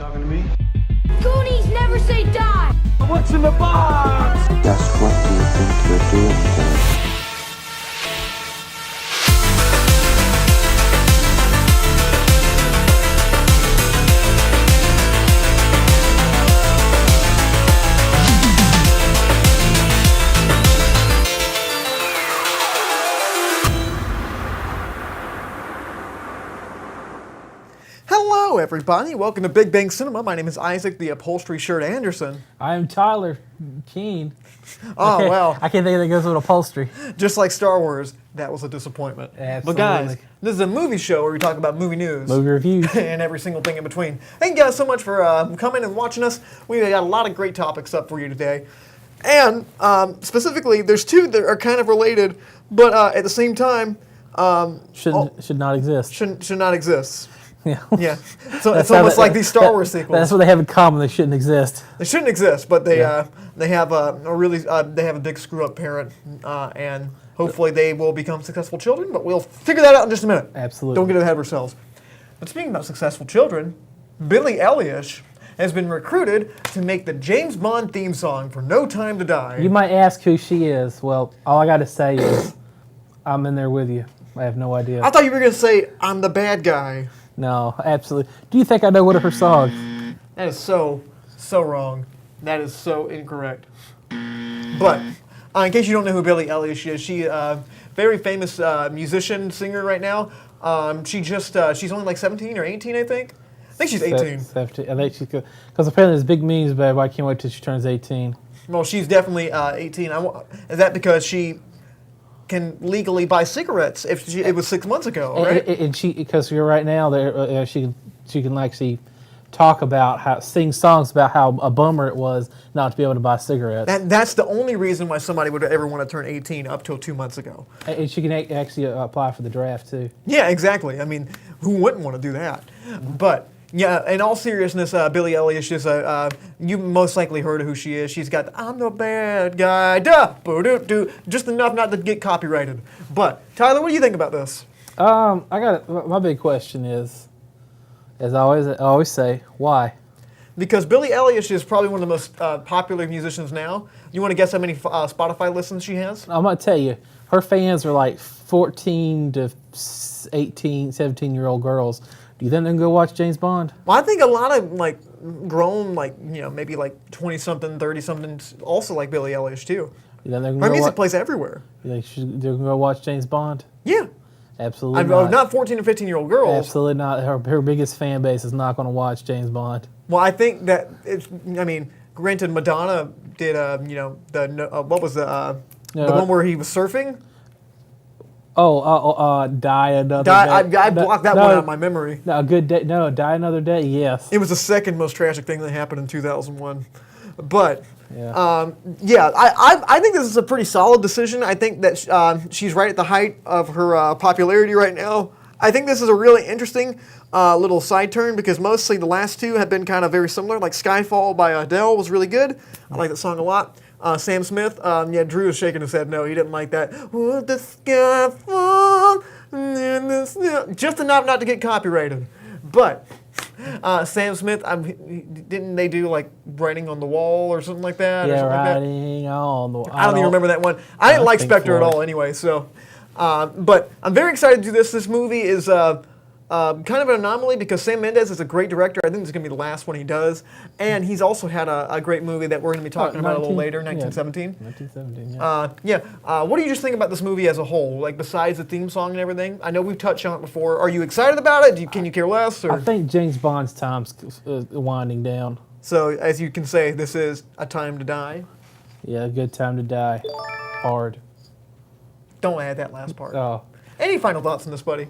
talking to me? Goonies never say die! What's in the box? Just what do you think you're doing here? Hello, everybody. Welcome to Big Bang Cinema. My name is Isaac, the upholstery shirt Anderson. I am Tyler Keane. Oh, well, I can't think that goes with upholstery. just like Star Wars, that was a disappointment. Absolutely. But guys, this is a movie show where we talk about movie news. Movie reviews. And every single thing in between. Thank you guys so much for coming and watching us. We got a lot of great topics up for you today. And specifically, there's two that are kind of related, but at the same time, Should not exist. should not exist. Yeah. Yeah. So it's almost like these Star Wars sequels. That's what they have in common. They shouldn't exist. They shouldn't exist, but they have a big screw up parent, and hopefully they will become successful children. But we'll figure that out in just a minute. Absolutely. Don't get ahead of ourselves. But speaking about successful children, Billie Eilish has been recruited to make the James Bond theme song for No Time to Die. You might ask who she is. Well, all I got to say is I'm in there with you. I have no idea. I thought you were going to say I'm the bad guy. No, absolutely. Do you think I know one of her songs? That is so wrong. That is so incorrect. But in case you don't know who Billie Eilish is, she's a very famous musician, singer right now. She's only like 17 or 18, I think. I think she's 18. 17. I think she's good. Because apparently there's big memes about I can't wait till she turns 18. Well, she's definitely 18. Is that because she can legally buy cigarettes? It was 6 months ago, right? And she, because you're right now, there she can actually talk about sing songs about how a bummer it was not to be able to buy cigarettes. That's the only reason why somebody would ever want to turn 18 up till 2 months ago. And she can actually apply for the draft too. Yeah, exactly. I mean, who wouldn't want to do that? But yeah, in all seriousness, Billie Eilish is you most likely heard of who she is. She's got I'm the bad guy, just enough not to get copyrighted. But Tyler, what do you think about this? My big question is, as I always say, why? Because Billie Eilish is probably one of the most popular musicians now. You want to guess how many Spotify listens she has? I'm gonna tell you, her fans are like 14 to 18, 17-year-old girls. Do you think they're gonna go watch James Bond? Well, I think a lot of like grown, like maybe like 20-something, 30-something, also like Billie Eilish too. You think they're Her gonna music plays everywhere. You think they're gonna go watch James Bond? Yeah. Absolutely not. Not 14 or 15-year-old girls. Absolutely not. Her biggest fan base is not going to watch James Bond. Well, I think that granted, Madonna did what was the one where he was surfing? Die Another Day. I blocked that one out of my memory. No, a good day. No, Die Another Day. Yes. It was the second most tragic thing that happened in 2001. But yeah, I think this is a pretty solid decision. I think that she's right at the height of her popularity right now. I think this is a really interesting little side turn because mostly the last two have been kind of very similar. Like Skyfall by Adele was really good. I like that song a lot. Sam Smith, Drew is shaking his head no, he didn't like that. Would the sky fall in the snow? Just enough not to get copyrighted. But Sam Smith, didn't they do like Writing on the Wall or something like that? Yeah, or something Writing on the Wall. I don't even remember that one. I didn't like Spectre at all anyway, so. But I'm very excited to do this. This movie is kind of an anomaly because Sam Mendes is a great director. I think this is going to be the last one he does. And he's also had a great movie that we're going to be talking about a little later, 1917. 1917, yeah. What do you just think about this movie as a whole, like besides the theme song and everything? I know we've touched on it before. Are you excited about it? Can you care less? Or? I think James Bond's time's winding down. So, as you can say, this is A Time to Die. Yeah, a good time to die. Hard. Don't add that last part. Oh. Any final thoughts on this, buddy?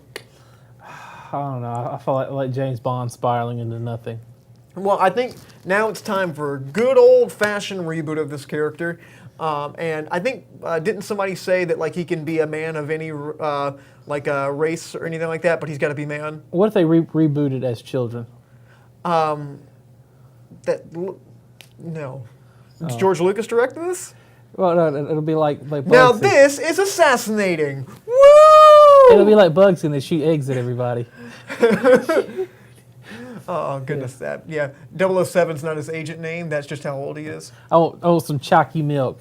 I don't know. I feel like James Bond spiraling into nothing. Well, I think now it's time for a good old-fashioned reboot of this character. And I think, didn't somebody say that like he can be a man of any race or anything like that, but he's got to be man? What if they rebooted as children? No. Did George Lucas direct this? Well, no, it'll be like Bugsy. Now this is assassinating. Woo! It'll be like Bugsy and they shoot eggs at everybody. Oh, goodness, that. Yeah, 007's not his agent name. That's just how old he is. Oh, some chalky milk.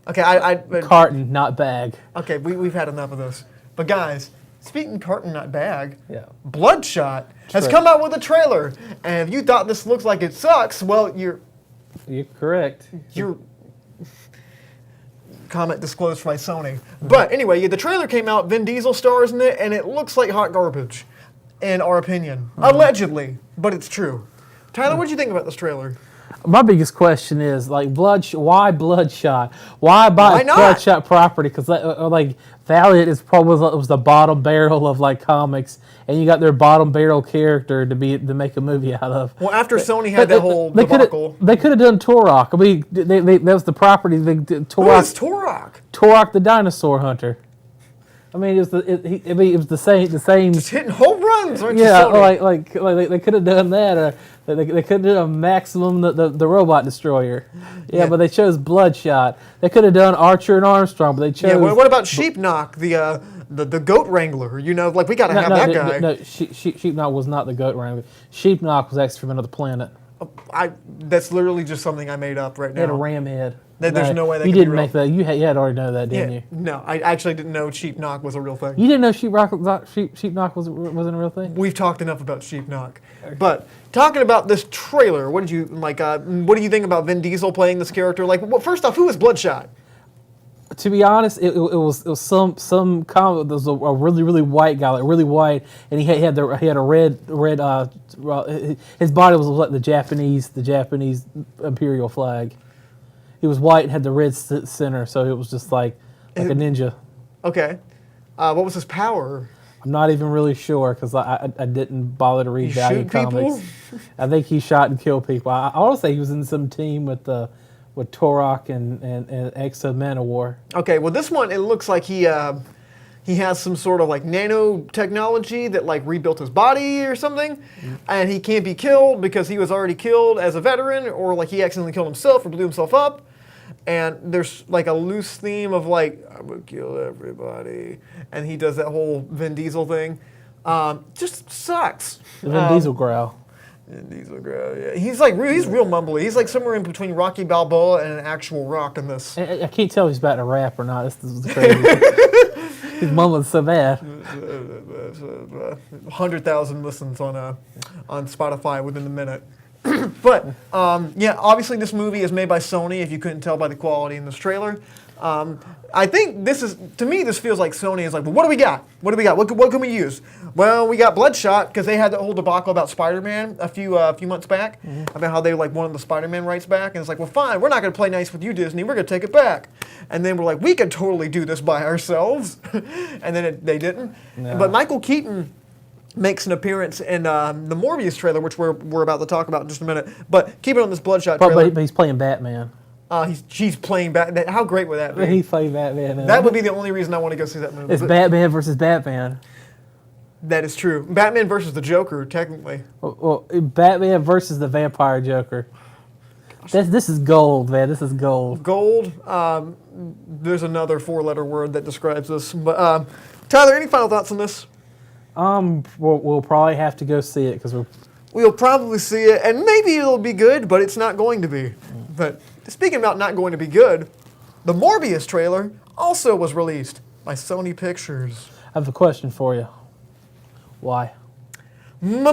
Okay, Carton, not bag. Okay, we've had enough of this. But guys, speaking carton, not bag, Yeah. Bloodshot has True. come out with a trailer. And if you thought this looks like it sucks, well, you're correct. comment disclosed by Sony. But anyway, the trailer came out, Vin Diesel stars in it, and it looks like hot garbage, in our opinion. Allegedly, but it's true. Tyler, what did you think about this trailer? My biggest question is like why Bloodshot? Why buy Why not? Bloodshot property? Because like Valiant is probably was the bottom barrel of like comics, and you got their bottom barrel character to make a movie out of. Well, after Sony had that whole debacle. They could have done Turok. I mean, that was the property. Who is Turok? Turok the dinosaur hunter. I mean, it was the same. Just hitting home runs, aren't Yeah, you, Sony? like they could have done that, or they could have done a Maximum the robot destroyer. Yeah, but they chose Bloodshot. They could have done Archer and Armstrong, but they chose. Yeah, what about Sheepknock, the goat wrangler? You know, like we got to have that guy. No, Sheepknock was not the goat wrangler. Sheepknock was actually from another planet. That's literally just something I made up right They had a now. ram head. There's no way that you could be didn't real. make that. You had already know that, didn't Yeah, you? no, I actually didn't know Sheepknock was a real thing. You didn't know Sheepknock wasn't a real thing. We've talked enough about Sheepknock. But talking about this trailer, what did you like? What do you think about Vin Diesel playing this character? Like, well, first off, who is Bloodshot? To be honest, it was some comic. There was a really white guy, like really white, and he had a red. His body was like the Japanese imperial flag. He was white and had the red center, so it was just like a ninja. Okay, what was his power? I'm not even really sure because I didn't bother to read He Valiant shoot people? comics. I think he shot and killed people. I want to say he was in some team with Turok and Exo Manowar. Okay, well this one it looks like he has some sort of like nanotechnology that like rebuilt his body or something, and he can't be killed because he was already killed as a veteran, or like he accidentally killed himself or blew himself up. And there's like a loose theme of like I'm gonna kill everybody, and he does that whole Vin Diesel thing. Just sucks. The Vin Diesel growl. Vin Diesel, yeah. He's real mumbly. He's like somewhere in between Rocky Balboa and an actual Rock in this. I can't tell if he's about to rap or not. This is crazy. He's mumbling so bad. 100,000 listens on Spotify within a minute. But yeah, obviously this movie is made by Sony. If you couldn't tell by the quality in this trailer, I think to me this feels like Sony is like, well, what do we got? What do we got? What can we use? Well, we got Bloodshot because they had the whole debacle about Spider-Man a few months back about how they like wanted the Spider-Man rights back, and it's like, well, fine, we're not going to play nice with you, Disney. We're going to take it back, and then we're like, we could totally do this by ourselves, and then they didn't. No. But Michael Keaton makes an appearance in the Morbius trailer, which we're about to talk about in just a minute. But keep it on this Bloodshot trailer. But he's playing Batman. She's playing Batman. How great would that be? He's playing Batman. Man. That would be the only reason I want to go see that movie. It's Batman versus Batman. That is true. Batman versus the Joker, technically. Well, Batman versus the Vampire Joker. This is gold, man. This is gold. Gold. There's another four-letter word that describes this. But Tyler, any final thoughts on this? We'll probably have to go see it because We'll probably see it, and maybe it'll be good, but it's not going to be. But speaking about not going to be good, the Morbius trailer also was released by Sony Pictures. I have a question for you. Why? Money.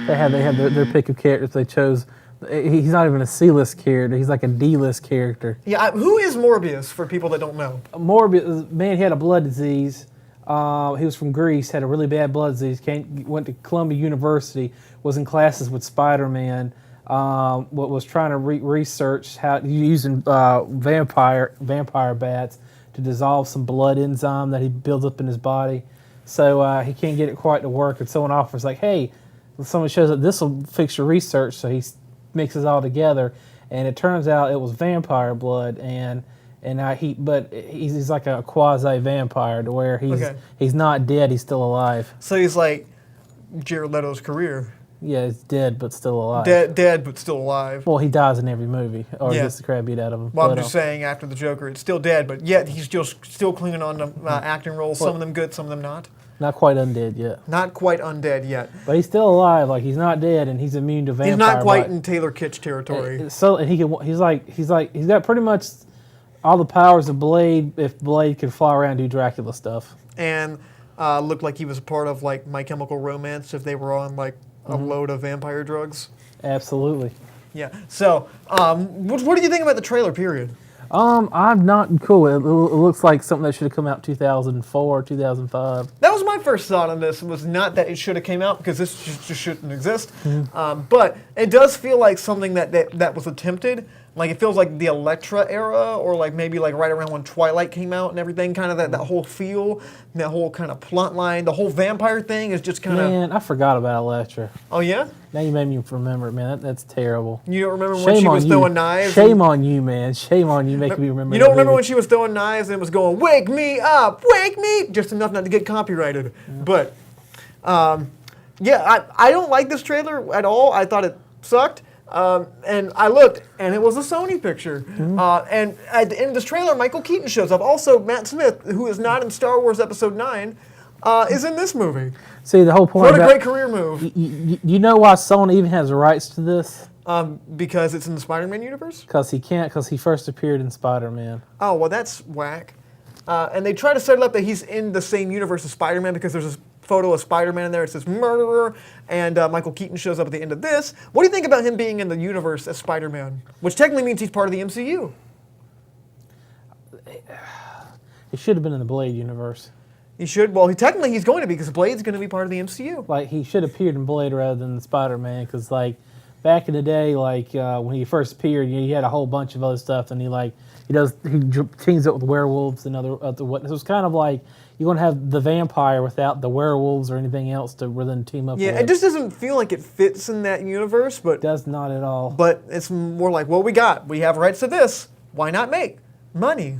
They had their pick of characters they chose. He's not even a C-list character. He's like a D-list character. Yeah, who is Morbius for people that don't know? Morbius, man, he had a blood disease. He was from Greece, had a really bad blood disease. Went to Columbia University, was in classes with Spider-Man. Was trying to research how using vampire bats to dissolve some blood enzyme that he builds up in his body. So he can't get it quite to work, and someone offers like, "Hey, someone shows that this will fix your research." So he mixes all together, and it turns out it was vampire blood, and now he's like a quasi vampire to where he's not dead, he's still alive. So he's like Jared Leto's career. Yeah, he's dead but still alive. Dead but still alive. Well, he dies in every movie, or Yeah. gets the crap beat out of him. Well, I'm But, just saying after the Joker, it's still dead, but yet he's still clinging on to acting roles. Some of them good, some of them not. not quite undead yet. Not quite undead yet. But he's still alive. Like, he's not dead, and he's immune to vampire He's not quite bite. in Taylor Kitsch territory. So, and he's got pretty much all the powers of Blade. If Blade could fly around and do Dracula stuff. And looked like he was a part of like My Chemical Romance if they were on like a load of vampire drugs. Absolutely. Yeah. So, what do you think about the trailer? Period. I'm not cool. It looks like something that should have come out 2004, 2005. That was my first thought on this. Was not that it should have came out because this just shouldn't exist. But it does feel like something that was attempted. Like it feels like the Elektra era, or like maybe like right around when Twilight came out and everything. Kind of that whole feel, that whole kind of plot line, the whole vampire thing is just kind of. Man, I forgot about Elektra. Oh yeah. Now you made me remember it, man. That's terrible. You don't remember when she was throwing knives? Shame on you, man. Shame on you making me remember. You don't remember when she was throwing knives and it was going, "Wake me up, wake me," just enough not to get copyrighted. But yeah, I don't like this trailer at all. I thought it sucked. And I looked, and it was a Sony picture. And at the end of this trailer, Michael Keaton shows up. Also, Matt Smith, who is not in Star Wars Episode 9, is in this movie. See, the whole point. What a great career move. You know why Sony even has the rights to this? Because it's in the Spider-Man universe? Because he can't, because he first appeared in Spider-Man. Oh, well, that's whack. And they try to set it up that he's in the same universe as Spider-Man because there's this photo of Spider-Man in there. It says murderer, and Michael Keaton shows up at the end of this. What do you think about him being in the universe as Spider-Man? Which technically means he's part of the MCU. He should have been in the Blade universe. He should. Well, technically he's going to be because Blade's going to be part of the MCU. Like, he should have appeared in Blade rather than Spider-Man, because, like, back in the day, like, when he first appeared, he had a whole bunch of other stuff, and he teams up with werewolves and other what. So it's kind of like you're going to have the vampire without the werewolves or anything else to then team up with. Yeah, it just doesn't feel like it fits in that universe, but... Does not at all. But it's more like, well, we have rights to this. Why not make money?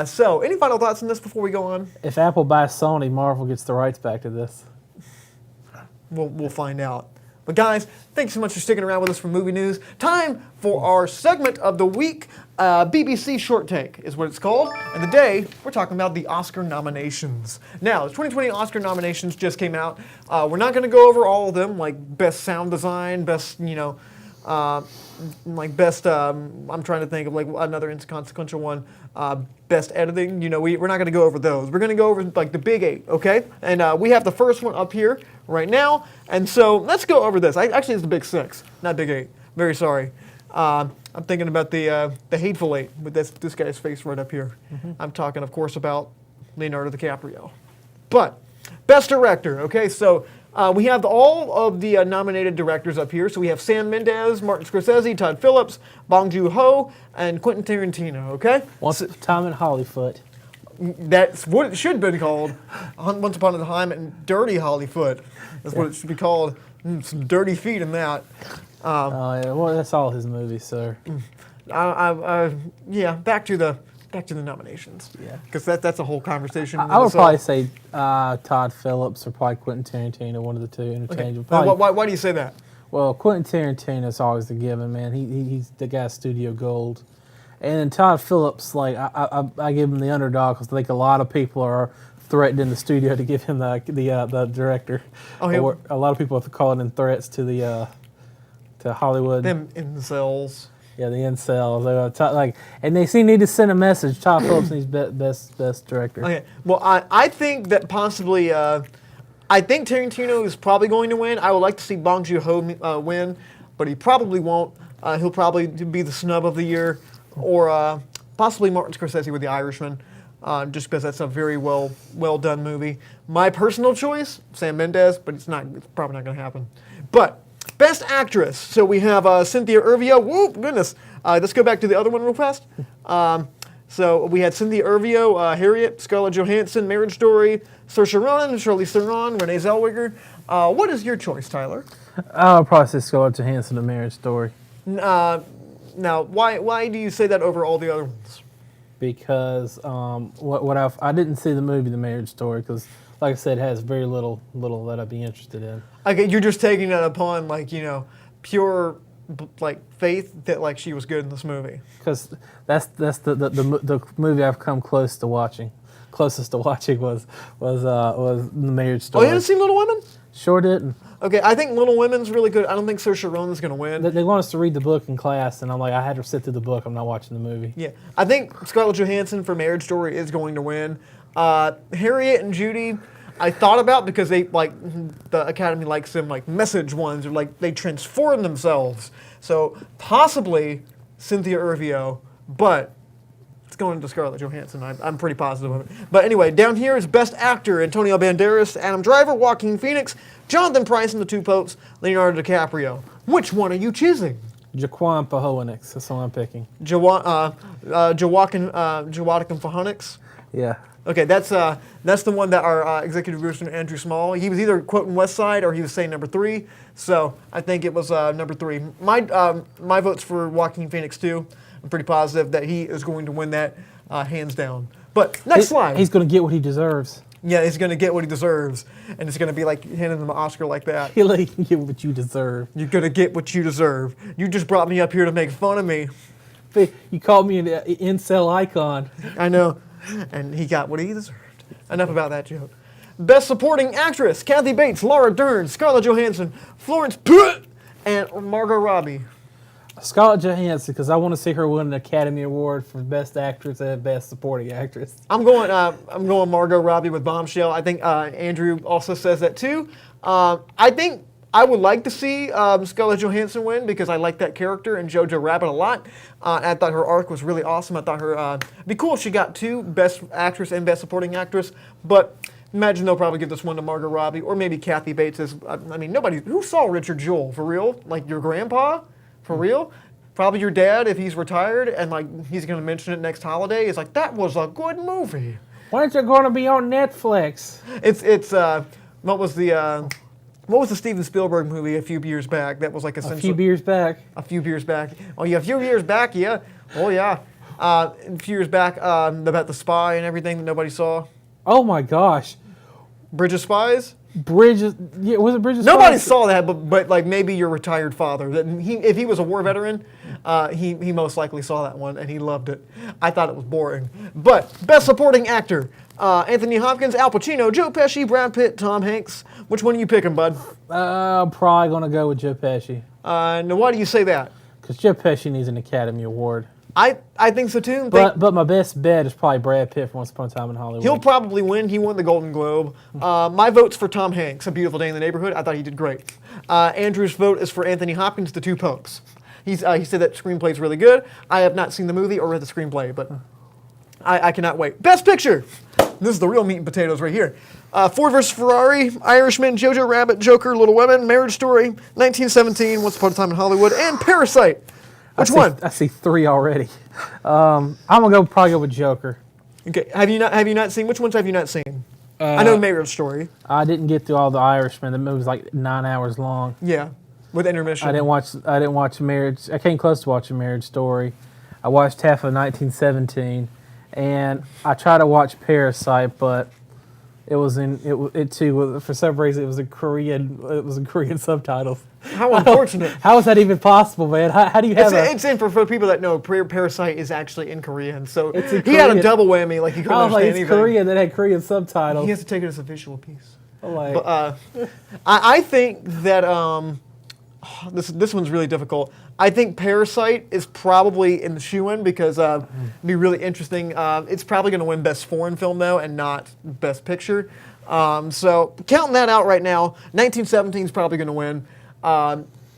So, any final thoughts on this before we go on? If Apple buys Sony, Marvel gets the rights back to this. We'll find out. But guys, thanks so much for sticking around with us for Movie News. Time for our segment of the week. BBC Short Take is what it's called. And today, we're talking about the Oscar nominations. Now, the 2020 Oscar nominations just came out. We're not going to go over all of them, like Best Sound Design, Best, Best, I'm trying to think of like another inconsequential one, Best Editing. We're not going to go over those. We're going to go over like the big 8, okay? And we have the first one up here right now. And so let's go over this. Actually, it's the big 6, not big 8. Very sorry. I'm thinking about the Hateful Eight with this guy's face right up here. I'm talking, of course, about Leonardo Dicaprio. But Best Director, okay? So we have all of the nominated directors up here. So we have Sam Mendes, Martin Scorsese, Todd Phillips, Bong Joon-ho, and Quentin Tarantino, okay? Once Upon a Time in Hollywood. That's what it should have been called. Once Upon a Time in Dirty Hollywood. That's what it should be called. Some dirty feet in that. Well, that's all his movies, sir. Yeah, back to the nominations. Yeah, because that's a whole conversation. I would probably say Todd Phillips or probably Quentin Tarantino, one of the two, interchangeable. Okay. Why do you say that? Well, Quentin Tarantino's always the given, man. He's the guy's studio gold. And then Todd Phillips, like I give him the underdog because I think a lot of people are threatening the studio to give him the director. Oh, yeah. Or a lot of people are calling in threats to the to Hollywood. Them incels. Yeah, the incels. And they need to send a message. Todd Phillips needs best director. Okay. Well, I think that possibly. I think Tarantino is probably going to win. I would like to see Bong Joon-ho win, but he probably won't. He'll probably be the snub of the year, or possibly Martin Scorsese with The Irishman, just because that's a very well done movie. My personal choice, Sam Mendes, but it's probably not going to happen. But Best Actress. So we have Cynthia Erivo. Whoop, goodness. Let's go back to the other one real fast. So we had Cynthia Erivo, Harriet, Scarlett Johansson, Marriage Story, Saoirse Ronan, Charlize Theron, Renee Zellweger. What is your choice, Tyler? I'll probably say Scarlett Johansson, A Marriage Story. Now, why do you say that over all the other ones? because I didn't see the movie The Marriage Story because, like I said, it has very little that I'd be interested in. Okay, you're just taking it upon pure faith that she was good in this movie. Because that's the movie I've come closest to watching. Closest to watching was The Marriage Oh, Story. you haven't seen Little Women? Sure didn't. Okay, I think Little Women's really good. I don't think Saoirse Ronan's going to win. They want us to read the book in class, and I'm like, I had to sit through the book. I'm not watching the movie. Yeah, I think Scarlett Johansson for Marriage Story is going to win. Harriet and Judy, I thought about because they the Academy likes them message ones or they transform themselves. So possibly Cynthia Erivo, but it's going to Scarlett Johansson. I'm pretty positive of it. But anyway, down here is Best Actor: Antonio Banderas, Adam Driver, Joaquin Phoenix, Jonathan Pryce and the Two Popes, Leonardo DiCaprio. Which one are you choosing? Jaquan Pahoenix. That's what I'm picking. Joaquin Phoenix. Yeah. Okay, that's the one that our executive producer Andrew Small. He was either quoting West Side or he was saying number 3. So I think it was number 3. My vote's for Joaquin Phoenix too. I'm pretty positive that he is going to win that hands down. But next slide. He's going to get what he deserves. Yeah, he's going to get what he deserves, and it's going to be like handing him an Oscar like that. He'll get what you deserve. You're going to get what you deserve. You just brought me up here to make fun of me. You called me an incel icon. I know. And he got what he deserved. Enough about that joke. Best Supporting Actress: Kathy Bates, Laura Dern, Scarlett Johansson, Florence Pugh, and Margot Robbie. Scarlett Johansson, because I want to see her win an Academy Award for Best Actress and Best Supporting Actress. I'm going Margot Robbie with Bombshell. I think Andrew also says that too. I think I would like to see Scarlett Johansson win because I like that character in Jojo Rabbit a lot. I thought her arc was really awesome. I thought it'd be cool if she got 2 Best Actress and Best Supporting Actress. But imagine they'll probably give this one to Margot Robbie or maybe Kathy Bates. Who saw Richard Jewell for real? Like your grandpa? For real? Probably your dad if he's retired and he's going to mention it next holiday. It's like, that was a good movie. When's it going to be on Netflix? It's what was the Steven Spielberg movie a few years back that was essentially... A few years back. A few years back. Oh yeah, a few years back, yeah. Oh yeah. A few years back about the spy and everything that nobody saw. Oh my gosh. Bridge of Spies? Was it Bridge of Spies? Nobody saw that, but maybe your retired father. If he was a war veteran, he most likely saw that one and he loved it. I thought it was boring. But Best Supporting Actor: Anthony Hopkins, Al Pacino, Joe Pesci, Brad Pitt, Tom Hanks. Which one are you picking, bud? I'm probably going to go with Joe Pesci. Now why do you say that? Because Joe Pesci needs an Academy Award. I think so too. But my best bet is probably Brad Pitt for Once Upon a Time in Hollywood. He'll probably win. He won the Golden Globe. My vote's for Tom Hanks, A Beautiful Day in the Neighborhood. I thought he did great. Andrew's vote is for Anthony Hopkins, The Two Popes. He said that screenplay's really good. I have not seen the movie or read the screenplay, but I cannot wait. Best Picture. This is the real meat and potatoes right here. Ford vs. Ferrari, Irishman, Jojo Rabbit, Joker, Little Women, Marriage Story, 1917, Once Upon a Time in Hollywood, and Parasite. Which one? I see 3 already. I'm gonna probably go with Joker. Okay. Have you not seen? Which ones have you not seen? I know Marriage Story. I didn't get through all the Irishman. The movie was 9 hours long. Yeah, with intermission. I didn't watch Marriage. I came close to watching Marriage Story. I watched half of 1917, and I tried to watch Parasite, but it too for some reason it was in Korean subtitles. How unfortunate. How is that even possible, man? How do you have it's in for people that know Parasite is actually in Korean, so it's in he had a Korean. Double whammy, he couldn't understand anything. It's Korean that had Korean subtitles. He has to take it as a visual piece. But I think that this one's really difficult. I think Parasite is probably in the shoe-in because it'd be really interesting. It's probably going to win Best Foreign Film, though, and not Best Picture. So counting that out right now, 1917 is probably going to win.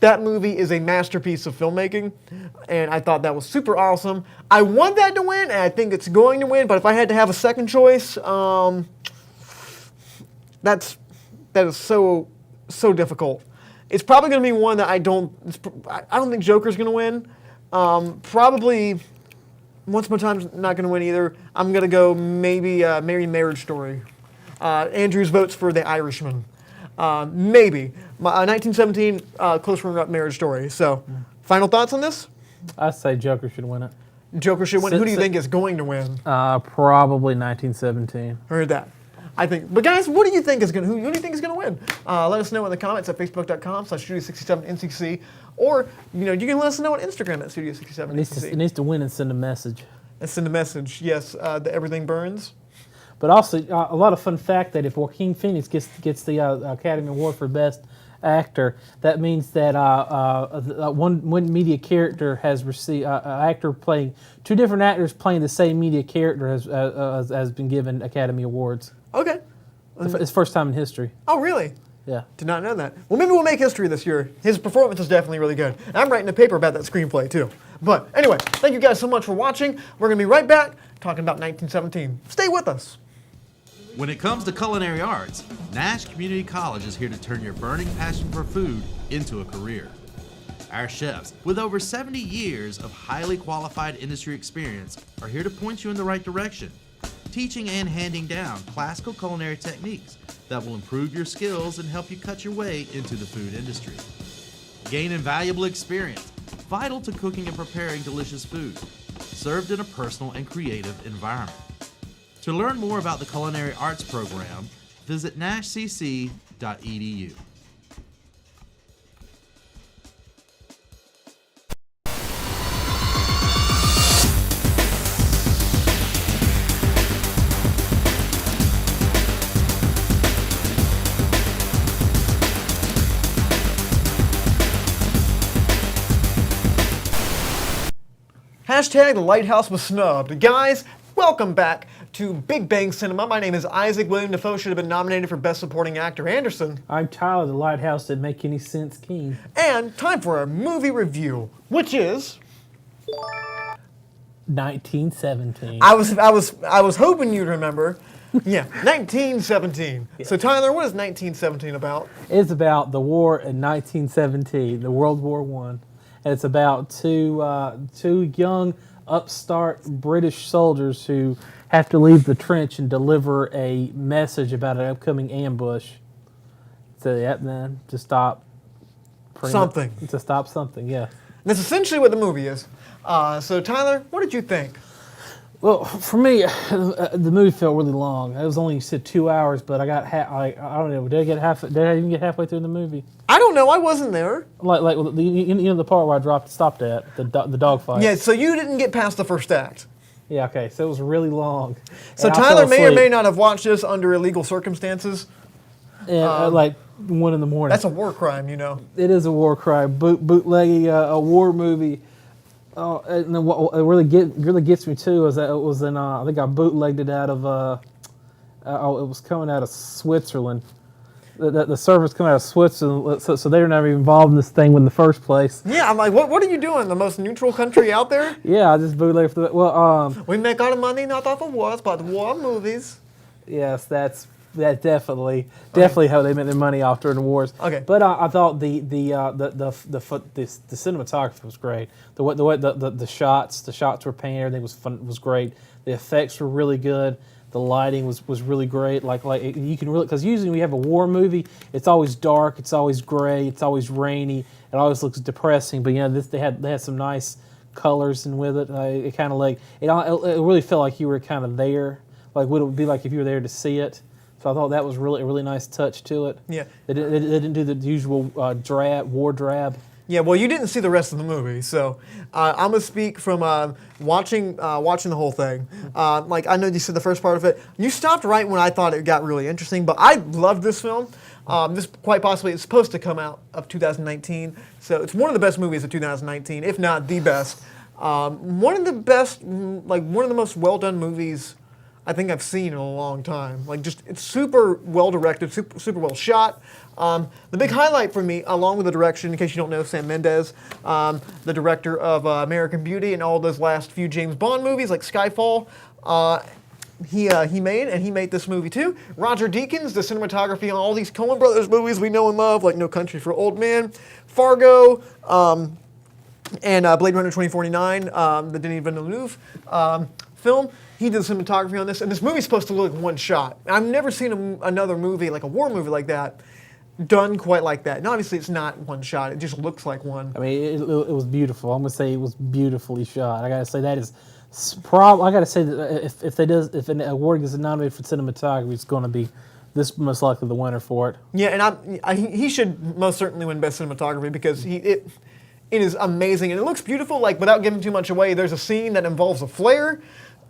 That movie is a masterpiece of filmmaking, and I thought that was super awesome. I want that to win, and I think it's going to win, but if I had to have a second choice, that is so difficult. It's probably going to be one that I don't think Joker's going to win. Probably Once Upon a Time's not going to win either. I'm going to go maybe Marriage Story. Andrew's votes for The Irishman. Maybe. 1917, close runner-up Marriage Story. So, final thoughts on this? I say Joker should win it. Joker should win. Who do you So- think is going to win? Probably 1917. Heard that. I think. But guys, what do you think is going? Who do you think is going to win? Let us know in the comments at facebook.com/Studio67NCC, or you can let us know on Instagram at Studio67NCC. It needs to win and send a message. And send a message. Yes, that everything burns. But also, a lot of fun fact that if Joaquin Phoenix gets the Academy Award for Best Actor, that means that one media character has received two different actors playing the same media character has been given Academy Awards. Okay. It's the first time in history. Oh, really? Yeah. Did not know that. Well, maybe we'll make history this year. His performance is definitely really good. And I'm writing a paper about that screenplay, too. But anyway, thank you guys so much for watching. We're going to be right back talking about 1917. Stay with us. When it comes to culinary arts, Nash Community College is here to turn your burning passion for food into a career. Our chefs, with over 70 years of highly qualified industry experience, are here to point you in the right direction, teaching and handing down classical culinary techniques that will improve your skills and help you cut your way into the food industry. Gain invaluable experience, vital to cooking and preparing delicious food, served in a personal and creative environment. To learn more about the Culinary Arts program, visit nashcc.edu. Hashtag the Lighthouse was snubbed. Guys, welcome back to Big Bang Cinema. My name is Isaac. William Dafoe should have been nominated for Best Supporting Actor. Anderson. I'm Tyler, the Lighthouse Didn't Make Any Sense Keen. And time for our movie review, which is 1917. I was hoping you'd remember. Yeah, 1917. So Tyler, what is 1917 about? It's about the war in 1917, the World War I. And it's about two young upstart British soldiers who have to leave the trench and deliver a message about an upcoming ambush. So yeah, man, to stop Something. To stop something, yeah. That's essentially what the movie is. So Tyler, what did you think? Well, for me, the movie felt really long. It was only, you said 2 hours, but I got I don't know. Did I even get halfway through the movie? I don't know. I wasn't there. Like the part where I stopped at the dog fight. Yeah. So you didn't get past the first act. Yeah. Okay. So it was really long. So And I Tyler fell may or asleep. may not have watched this under illegal circumstances. And like 1 in the morning. That's a war crime, you know. It is a war crime. Bootlegging a war movie. And then what really gets me too is that it was in I think I bootlegged it out of it was coming out of Switzerland. The servers coming out of Switzerland, so they were never even involved in this thing in the first place. Yeah, I'm like, what are you doing? The most neutral country out there? Yeah, I just bootlegged for the We make our money not off of wars, but war movies. yes, that's definitely how they made their money off during the wars. Okay. But I thought the cinematography was great. The way the shots were painted, everything was great. The effects were really good. The lighting was really great. Like you can really, because usually when you have a war movie, it's always dark, it's always gray, it's always rainy, it always looks depressing. But they had some nice colors and with it. It kind of like it really felt like you were kind of there. Like what it would be like if you were there to see it. So I thought that was a really nice touch to it. Yeah. They didn't do the usual war drab. Yeah, well, you didn't see the rest of the movie, so I'm gonna speak from watching the whole thing. Like I know you said the first part of it. You stopped right when I thought it got really interesting, but I loved this film. This quite possibly is supposed to come out of 2019, so it's one of the best movies of 2019, if not the best. One of the best, like one of the most well done movies I think I've seen in a long time. Like just, it's super well directed, super well shot. The big highlight for me, along with the direction, in case you don't know, Sam Mendes, the director of American Beauty and all those last few James Bond movies like Skyfall, he made this movie too. Roger Deakins, the cinematography on all these Coen Brothers movies we know and love, like No Country for Old Men, Fargo, and Blade Runner 2049, the Denis Villeneuve film. He did the cinematography on this, and this movie's supposed to look like one shot. I've never seen another movie, like a war movie like that done quite like that. And obviously, it's not one shot. It just looks like one. I mean, it was beautiful. I'm gonna say it was beautifully shot. I gotta say that is I gotta say that if an award gets nominated for cinematography, it's gonna be this most likely the winner for it. Yeah, and he should most certainly win Best Cinematography because it is amazing and it looks beautiful. Like without giving too much away, there's a scene that involves a flare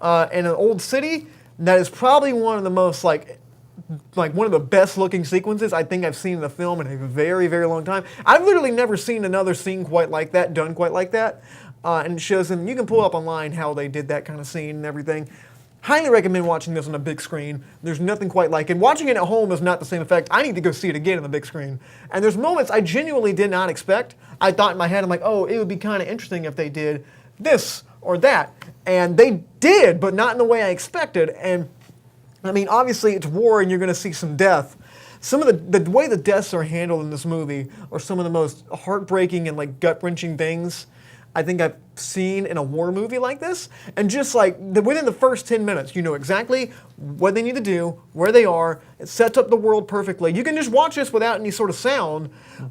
in an old city that is probably one of the most like one of the best looking sequences I think I've seen in a film in a very, very long time. I've literally never seen another scene quite like that, done quite like that. And it shows them, you can pull up online how they did that kind of scene and everything. Highly recommend watching this on a big screen. There's nothing quite like it. Watching it at home is not the same effect. I need to go see it again on the big screen. And there's moments I genuinely did not expect. I thought in my head, I'm like, oh, it would be kind of interesting if they did this or that. And they did, but not in the way I expected. And I mean, obviously it's war and you're going to see some death. Some of the way the deaths are handled in this movie are some of the most heartbreaking and like gut-wrenching things I think I've seen in a war movie like this. And just like within the first 10 minutes, you know exactly what they need to do, where they are. It sets up the world perfectly. You can just watch this without any sort of sound,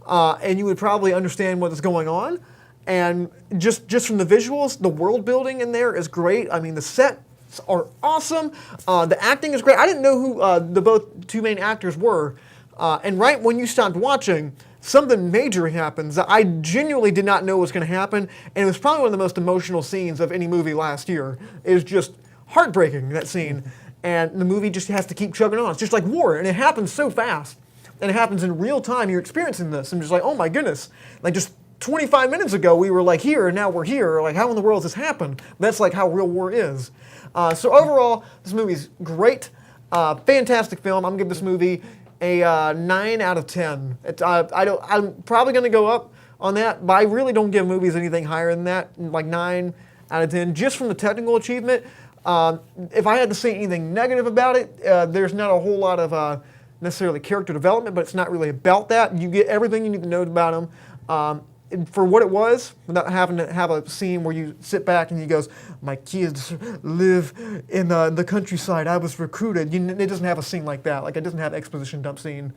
and you would probably understand what is going on. And just from the visuals, the world building in there is great. I mean, the sets are awesome. The acting is great. I didn't know who the both two main actors were. And right when you stopped watching, something major happens that I genuinely did not know was going to happen, and it was probably one of the most emotional scenes of any movie last year. It was just heartbreaking, that scene, and the movie just has to keep chugging on. It's just like war, and it happens so fast, and it happens in real time. You're experiencing this, and just like, oh my goodness, like just 25 minutes ago we were like here, and now we're here. Like, how in the world has this happened? That's like how real war is. So overall, this movie's great, fantastic film. I'm gonna give this movie a 9 out of 10. I'm probably going to go up on that, but I really don't give movies anything higher than that, like 9 out of 10, just from the technical achievement. If I had to say anything negative about it, there's not a whole lot of necessarily character development, but it's not really about that. You get everything you need to know about them. For what it was, without having to have a scene where you sit back and he goes, my kids live in the countryside, I was recruited. It doesn't have a scene like that. Like, it doesn't have exposition dump scene.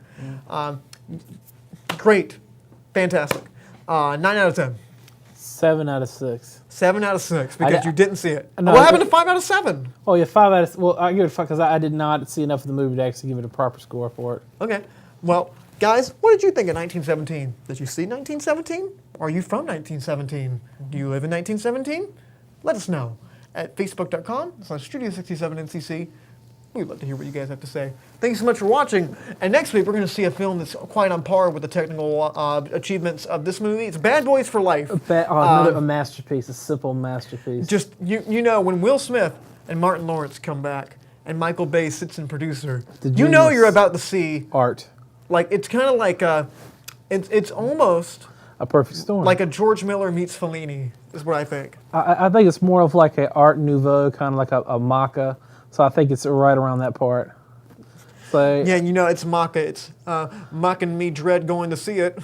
Great. Fantastic. 9 out of 10. 7 out of 6. 7 out of 6, because you didn't see it. No, what happened to 5 out of 7? Oh yeah, 5 out of. Well, I give it 5 because I did not see enough of the movie to actually give it a proper score for it. Okay. Well, guys, what did you think of 1917? Did you see 1917? Are you from 1917? Do you live in 1917? Let us know at facebook.com/Studio67NCC. We'd love to hear what you guys have to say. Thank you so much for watching. And next week, we're going to see a film that's quite on par with the technical achievements of this movie. It's Bad Boys for Life. Another masterpiece, a simple masterpiece. Just, you know, when Will Smith and Martin Lawrence come back and Michael Bay sits in producer, you know you're about to see art. Like, it's kind of like it's almost a perfect storm. like a George Miller meets Fellini, is what I think. I think it's more of like an Art Nouveau, kind of like a maca. So I think it's right around that part. So Yeah, you know, it's maca. It's mocking me dread going to see it.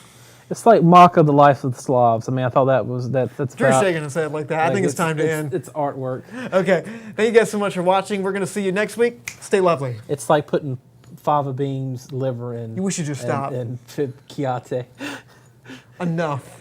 it's like maca, the life of the Slavs. I mean, I thought that's Drew's about, shaking his head like that. I think it's time to end. It's artwork. Okay, thank you guys so much for watching. We're going to see you next week. Stay lovely. It's like putting fava beans, liver, and We should just stop. and chiate. Enough.